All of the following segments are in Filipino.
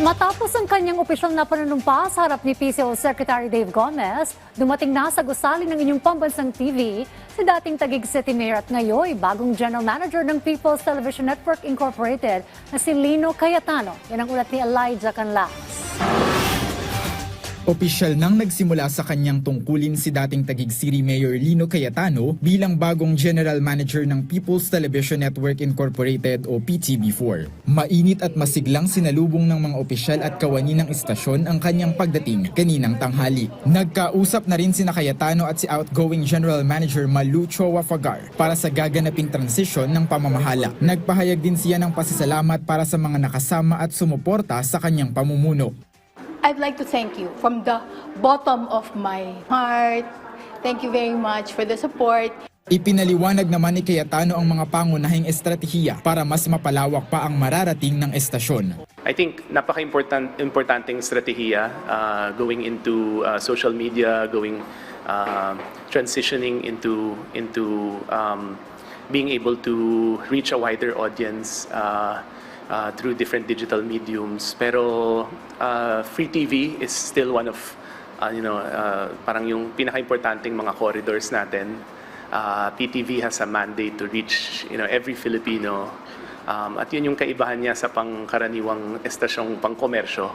Matapos ang kanyang opisyal na panunumpa sa harap ni PCO Secretary Dave Gomez, dumating na sa gusali ng inyong pambansang TV si dating Taguig City Mayor at ngayon bagong General Manager ng People's Television Network Incorporated na si Lino Cayetano. Yan ang ulat ni Elijah Canlas. Opisyal nang nagsimula sa kanyang tungkulin si dating Taguig City Mayor Lino Cayetano bilang bagong General Manager ng People's Television Network Incorporated o PTV4. Mainit at masiglang sinalubong ng mga opisyal at kawani ng istasyon ang kanyang pagdating kaninang tanghali. Nagkausap na rin sina Cayetano at si outgoing General Manager Malu Chowa Fagar para sa gaganaping transisyon ng pamamahala. Nagpahayag din siya ng pasasalamat para sa mga nakasama at sumuporta sa kanyang pamumuno. I'd like to thank you from the bottom of my heart. Thank you very much for the support. Ipinaliwanag naman ni Cayetano ang mga pangunahing estratehiya para mas mapalawak pa ang mararating ng estasyon. I think napaka-importanting strategiya going into social media, transitioning into being able to reach a wider audience through different digital mediums. Pero free TV is still one of parang yung pinaka-importanting mga corridors natin. PTV has a mandate to reach every Filipino. At yun yung kaibahan niya sa pangkaraniwang estasyong pangkomersyo.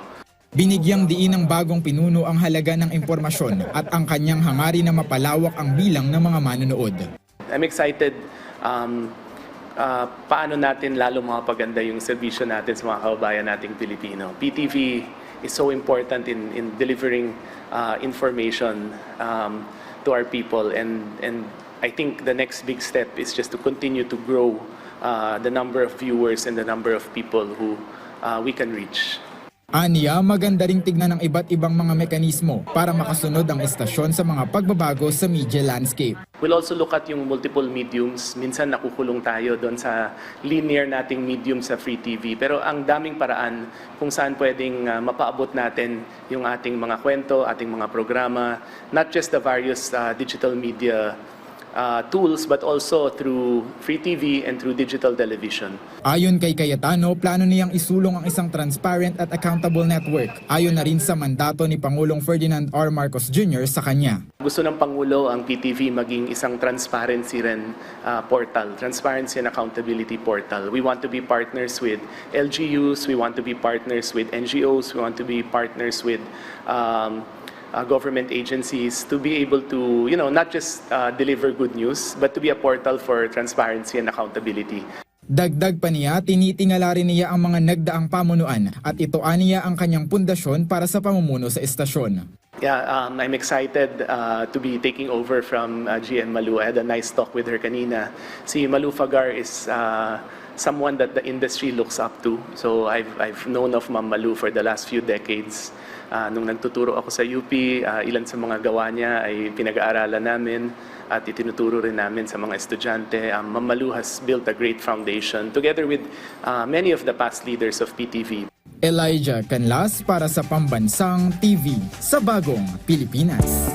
Binigyang diin ng bagong pinuno ang halaga ng impormasyon at ang kanyang hangarin na mapalawak ang bilang ng mga manonood. I'm excited paano natin lalo mapaganda yung serbisyo natin sa mga kababayan nating Pilipino. PTV is so important in delivering information to our people, and I think the next big step is just to continue to grow the number of viewers and the number of people who we can reach. Aniya, maganda ring tignan ng iba't ibang mga mekanismo para makasunod ang estasyon sa mga pagbabago sa media landscape. We'll also look at yung multiple mediums. Minsan nakukulong tayo doon sa linear nating medium sa free TV. Pero ang daming paraan kung saan pwedeng mapaabot natin yung ating mga kwento, ating mga programa, not just the various digital media tools but also through free TV and through digital television. Ayon kay Cayetano, plano niyang isulong ang isang transparent at accountable network. Ayon na rin sa mandato ni Pangulong Ferdinand R. Marcos Jr. sa kanya. Gusto ng Pangulo ang PTV maging isang transparency portal, transparency and accountability portal. We want to be partners with LGUs, we want to be partners with NGOs, we want to be partners with government agencies to be able to, not just deliver good news, but to be a portal for transparency and accountability. Dagdag pa niya, tinitingala rin niya ang mga nagdaang pamunuan at ito aniya ang kanyang pundasyon para sa pamumuno sa estasyon. Yeah, I'm excited to be taking over from GM Malu. I had a nice talk with her kanina. Si Malu Fagar is someone that the industry looks up to. So I've known of Ma'am Malu for the last few decades. Nung nagtuturo ako sa UP, ilan sa mga gawa niya ay pinag-aaralan namin at itinuturo rin namin sa mga estudyante. Ma'am Malu has built a great foundation together with many of the past leaders of PTV. Elijah Canlas para sa Pambansang TV sa Bagong Pilipinas.